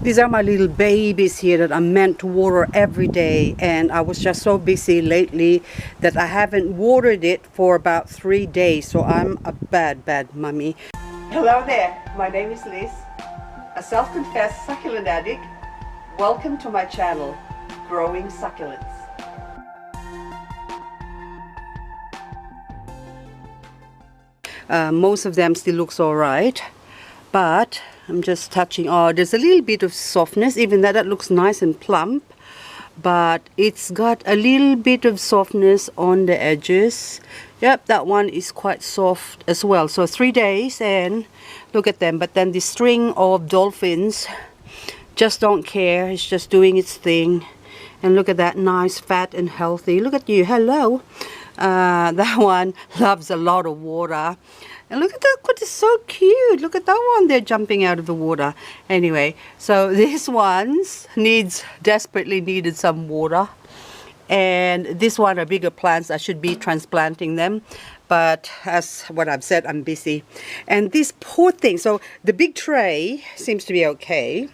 These are my little babies here that I'm meant to water every day, and I was just so busy lately that I haven't watered it for about 3 days, so I'm a bad mummy. Hello there, my name is Liz, a self-confessed succulent addict. Welcome to my channel, Growing Succulents. Most of them still looks alright, but I'm just touching. Oh, there's a little bit of softness, even though that looks nice and plump, but it's got a little bit of softness on the edges. Yep, that one is quite soft as well. So 3 days and look at them. But then the string of dolphins just don't care. It's just doing its thing. And look at that, nice, fat and healthy. Look at you, hello. That one loves a lot of water. And look at that, it's so cute. Look at that one, they're jumping out of the water. Anyway, so these ones desperately needed some water. And this one are bigger plants. I should be transplanting them. But as what I've said, I'm busy. And this poor thing, so the big tray seems to be okay.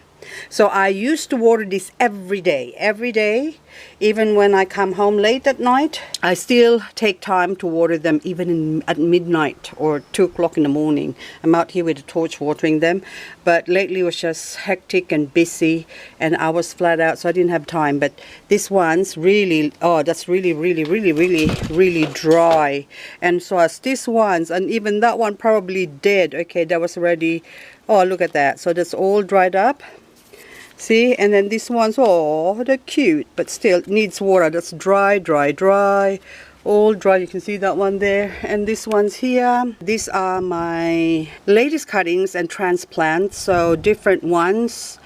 So I used to water this every day, even when I come home late at night. I still take time to water them even at midnight or 2 o'clock in the morning. I'm out here with a torch watering them, but lately it was just hectic and busy and I was flat out, so I didn't have time. But this one's really, oh, that's really dry. And so as this one's, and even that one probably dead. Okay, that was already, oh, look at that. So that's all dried up. See, and then this one's, oh, they're cute, but still needs water. That's dry, all dry. You can see that one there, and this one's here. These are my latest cuttings and transplants, so different ones,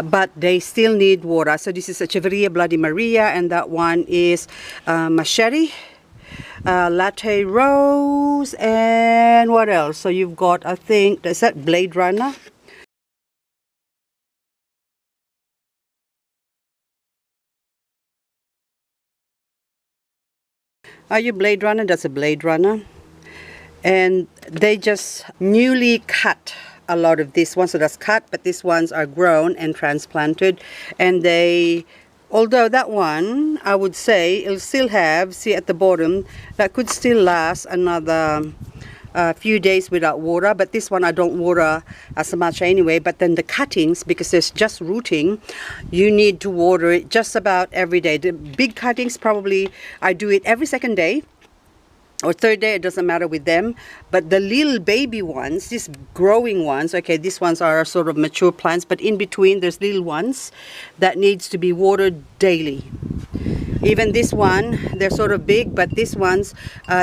but they still need water. So this is a Cheveria Bloody Maria, and that one is Machete, Latte Rose, and what else? So you've got, I think, is that Blade Runner? Are you Blade Runner? That's a Blade Runner. And they just newly cut a lot of this one. So that's cut, but these ones are grown and transplanted. And they, although that one, I would say, it'll still have, see at the bottom, that could still last another few days without water, but this one I don't water as much anyway. But then the cuttings, because there's just rooting, you need to water it just about every day. The big cuttings, probably I do it every second day or third day, it doesn't matter with them. But the little baby ones, these growing ones, okay, these ones are sort of mature plants, but in between there's little ones that needs to be watered daily. Even this one, they're sort of big, but these ones,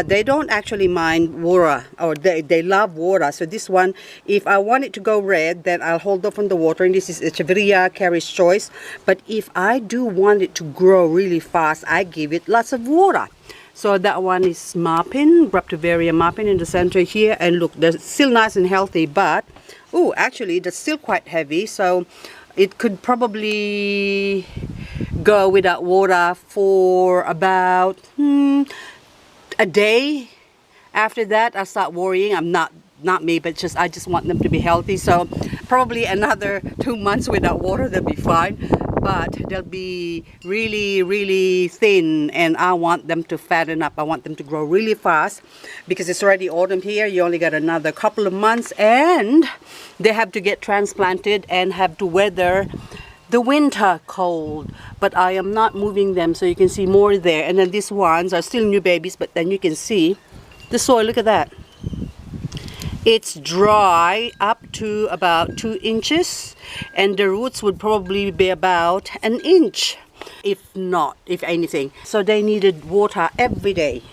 they don't actually mind water, or they love water. So this one, if I want it to go red, then I'll hold off on the water. And this is Cheveria Carrie's Choice. But if I do want it to grow really fast, I give it lots of water. So that one is Marpin, Propagating Marpin in the center here. And look, they're still nice and healthy, but, oh, actually, that's still quite heavy. So it could probably go without water for about a day. After that, I start worrying. I'm not me, but I just want them to be healthy. So probably another 2 months without water, they'll be fine. But they'll be really thin, and I want them to fatten up. I want them to grow really fast because it's already autumn here. You only got another couple of months, and they have to get transplanted and have to weather the winter cold. But I am not moving them, so you can see more there. And then these ones are still new babies, but then you can see the soil. Look at that. It's dry up to about 2 inches, and the roots would probably be about 1 inch, if not, if anything. So they needed water every day.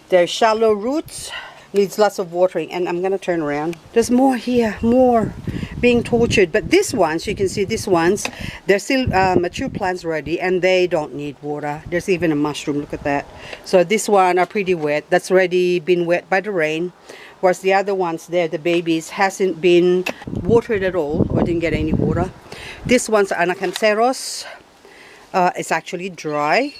They're shallow roots, needs lots of watering. And I'm gonna turn around. There's more here, more being tortured. But these ones, you can see these ones, they're still mature plants already, and they don't need water. There's even a mushroom, look at that. So this one are pretty wet. That's already been wet by the rain. Whereas the other ones there, the babies, hasn't been watered at all, or didn't get any water. This one's Anacanceros. It's actually dry.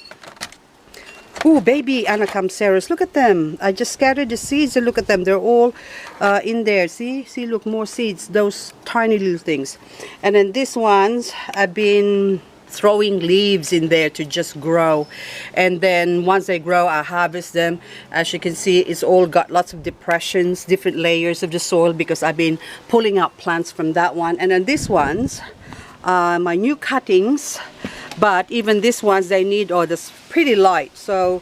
Oh, baby Anacampseras, look at them. I just scattered the seeds and look at them. They're all in there. See, look, more seeds, those tiny little things. And then these ones, I've been throwing leaves in there to just grow. And then once they grow, I harvest them. As you can see, it's all got lots of depressions, different layers of the soil, because I've been pulling out plants from that one. And then these ones, my new cuttings. But even these ones, they need, this pretty light. So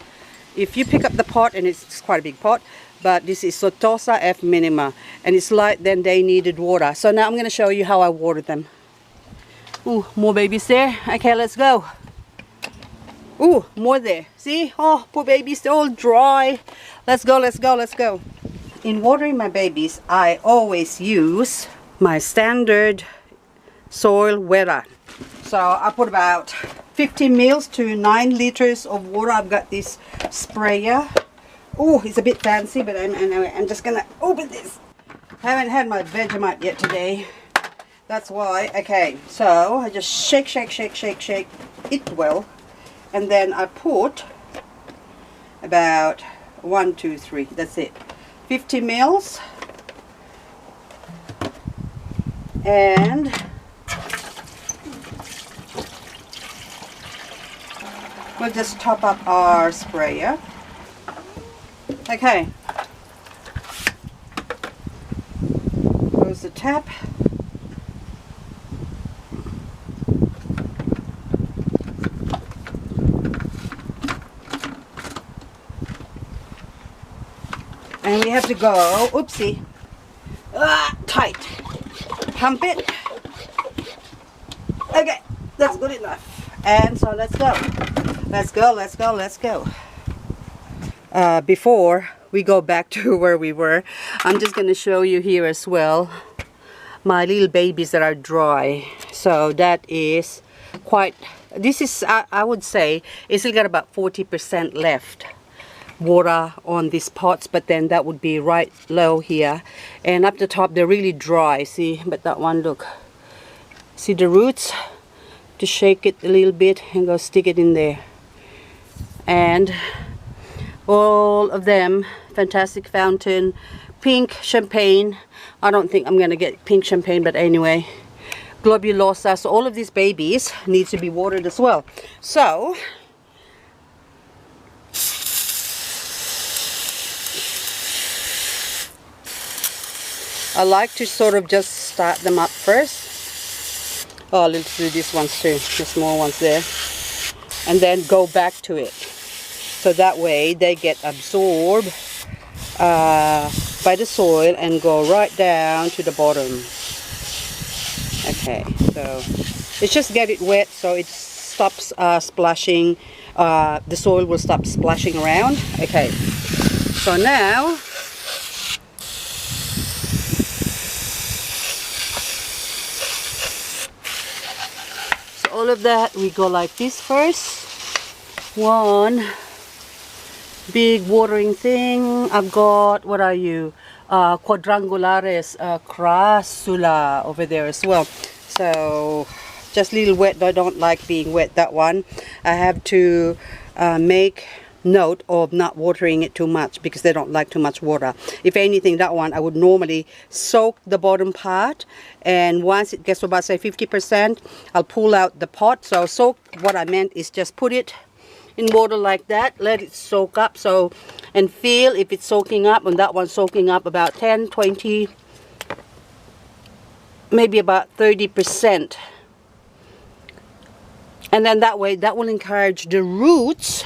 if you pick up the pot, and it's quite a big pot, but this is Sotosa F minima, and it's light, then they needed water. So now I'm going to show you how I watered them. Ooh, more babies there. Okay, let's go. Ooh, more there. See? Oh, poor babies, they're all dry. Let's go, let's go, let's go. In watering my babies, I always use my standard soil wetter. So I put about 50 mils to 9 liters of water. I've got this sprayer. Oh, it's a bit fancy, but I'm just gonna open this. I haven't had my Vegemite yet today. That's why. Okay, so I just shake it well, and then I put about 1, 2, 3. That's it. 50 mils, and we'll just top up our sprayer. Okay. Close the tap. And we have to go, oopsie, tight. Pump it. Okay, that's good enough. And so let's go. Let's go, let's go, let's go. Before we go back to where we were, I'm just going to show you here as well my little babies that are dry. So that is quite, this is, I would say, it's still got about 40% left water on these pots, but then that would be right low here, and up the top they're really dry. See, but that one, look, see the roots? To shake it a little bit and go stick it in there. And all of them, fantastic fountain, pink champagne. I don't think I'm gonna get pink champagne, but anyway, globulosa. So all of these babies need to be watered as well. So I like to sort of just start them up first. Oh, let's do these ones too, the small ones there. And then go back to it. So that way they get absorbed by the soil and go right down to the bottom. Okay, so let's just get it wet so it stops splashing. The soil will stop splashing around. Okay, so now all of that, we go like this first. One big watering thing. I've got, what are you? Quadrangularis crassula over there as well. So just a little wet. I don't like being wet, that one. I have to make note of not watering it too much because they don't like too much water. If anything, that one I would normally soak the bottom part, and once it gets to about, say, 50%, I'll pull out the pot. So soak, what I meant is just put it in water like that, let it soak up, so, and feel if it's soaking up. And that one's soaking up about 10, 20, maybe about 30%. And then that way, that will encourage the roots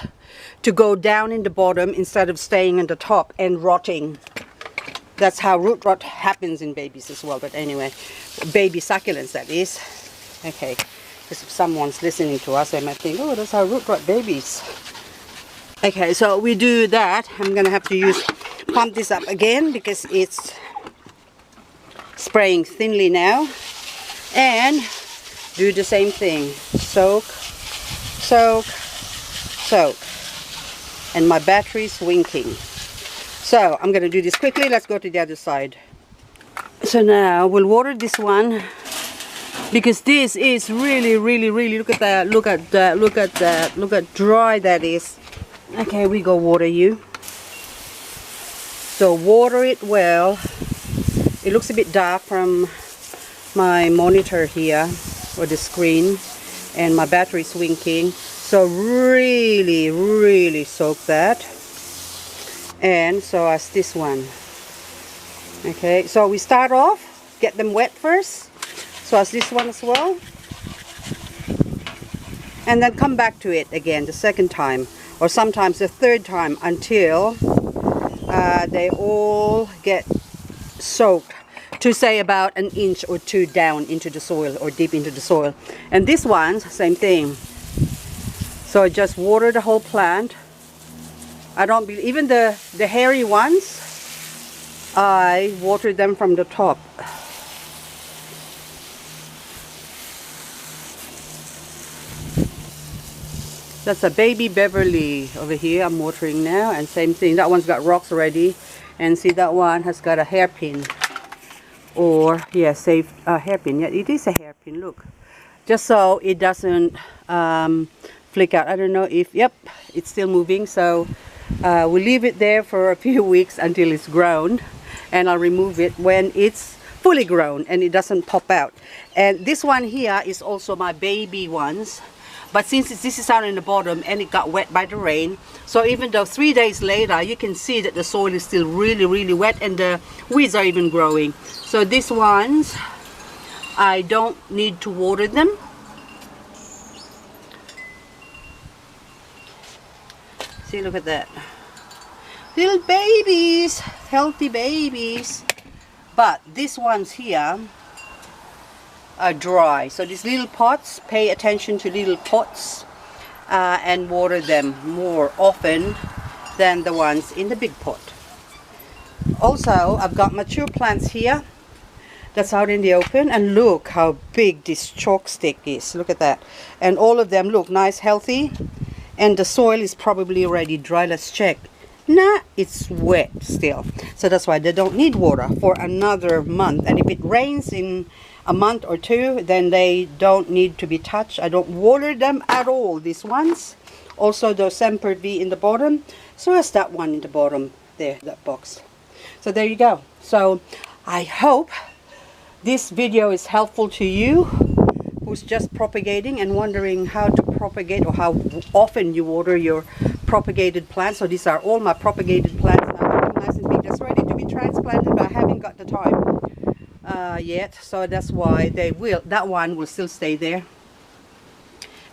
to go down in the bottom instead of staying in the top and rotting. That's how root rot happens in babies as well. But anyway, baby succulents, that is. Okay, because if someone's listening to us, they might think, oh, that's how root rot babies. Okay, so we do that. I'm gonna have to pump this up again because it's spraying thinly now. And do the same thing. Soak, soak, soak. And my battery's winking. So I'm going to do this quickly. Let's go to the other side. So now we'll water this one because this is really, really, really, look at that, look at that, look at that, look at dry that is. Okay, we go water you. So water it well. It looks a bit dark from my monitor here, or the screen, and my battery is winking. So really soak that. And so as this one. Okay, so we start off, get them wet first. So as this one as well. And then come back to it again the second time, or sometimes the third time, until they all get soaked to say about an inch or two down into the soil or deep into the soil. And this one's same thing. So I just water the whole plant. I don't believe, even the hairy ones, I water them from the top. That's a baby Beverly over here. I'm watering now, and same thing. That one's got rocks already, and see that one has got a hairpin, or yeah, safe hairpin. Yeah, it is a hairpin. Look, just so it doesn't flick out. I don't know if it's still moving. So we'll leave it there for a few weeks until it's grown, and I'll remove it when it's fully grown and it doesn't pop out. And this one here is also my baby ones. But since this is down in the bottom and it got wet by the rain, so even though 3 days later, you can see that the soil is still really wet and the weeds are even growing. So these ones, I don't need to water them. See, look at that. Little babies, healthy babies. But these ones here are dry. So these little pots, pay attention to little pots and water them more often than the ones in the big pot. Also, I've got mature plants here that's out in the open, and look how big this chalk stick is. Look at that. And all of them look nice, healthy, and the soil is probably already dry. Let's check. Nah, it's wet still. So that's why they don't need water for another month. And if it rains in a month or two, then they don't need to be touched. I don't water them at all, these ones. Also the Semper V in the bottom. So as that one in the bottom there, that box. So there you go. So I hope this video is helpful to you who's just propagating and wondering how to propagate, or how often you water your propagated plants. So these are all my propagated plants now, nice and big, just ready to be transplanted, but I haven't got the time yet. So that's why that one will still stay there,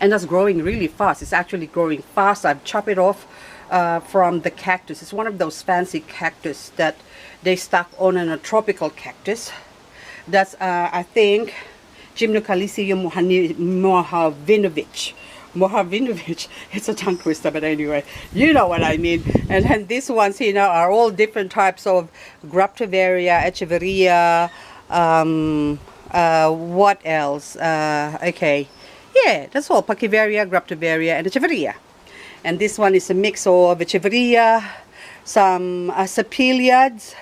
and that's growing really fast. It's actually growing fast. I've chopped it off from the cactus. It's one of those fancy cactus that they stuck on a tropical cactus. That's I think Gymnocalicium Mohavinovich. It's a tongue twister, but anyway, you know what I mean. And then these ones here now are all different types of Graptovaria, Echeveria, what else? Okay, yeah, that's all. Pachiveria, Graptovaria, and Echeveria. And this one is a mix of Echeveria, some Sapiliads,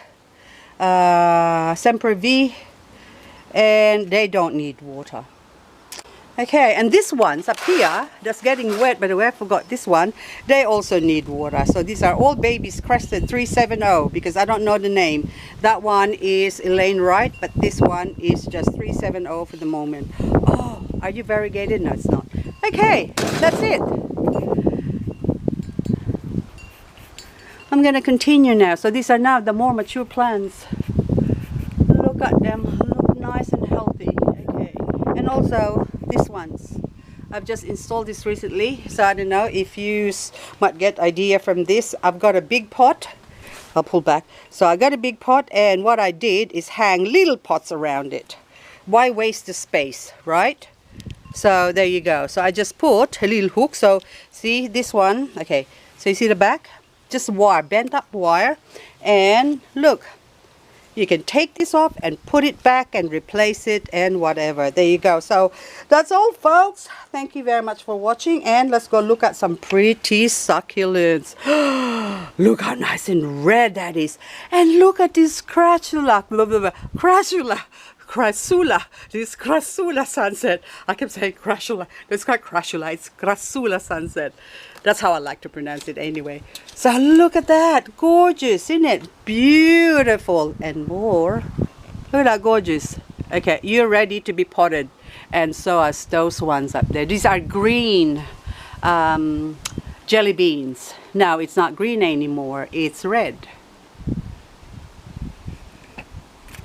Semper V, and they don't need water. Okay, and these ones up here that's getting wet, by the way, I forgot this one, they also need water. So these are all babies crested 370, because I don't know the name. That one is Elaine Wright, but this one is just 370 for the moment. Oh, are you variegated? No, it's not. Okay, that's it. I'm going to continue now. So these are now the more mature plants. Look at them, look nice and healthy. Okay, and also these ones, I've just installed this recently, so I don't know if you might get idea from this. I've got a big pot. I'll pull back. So I got a big pot, and what I did is hang little pots around it. Why waste the space, right? So there you go. So I just put a little hook. So see this one, okay, so you see the back, just wire, bent up wire, and look, you can take this off and put it back and replace it and whatever. There you go. So that's all, folks. Thank you very much for watching, and let's go look at some pretty succulents. Look how nice and red that is. And look at this crasula. Crassula. This is Crassula sunset. I kept saying Crassula. It's not Crassula, it's Crassula sunset. That's how I like to pronounce it anyway. So look at that. Gorgeous, isn't it? Beautiful. And more. Look at that, gorgeous. Okay, you're ready to be potted. And so are those ones up there. These are green jelly beans. Now it's not green anymore, it's red.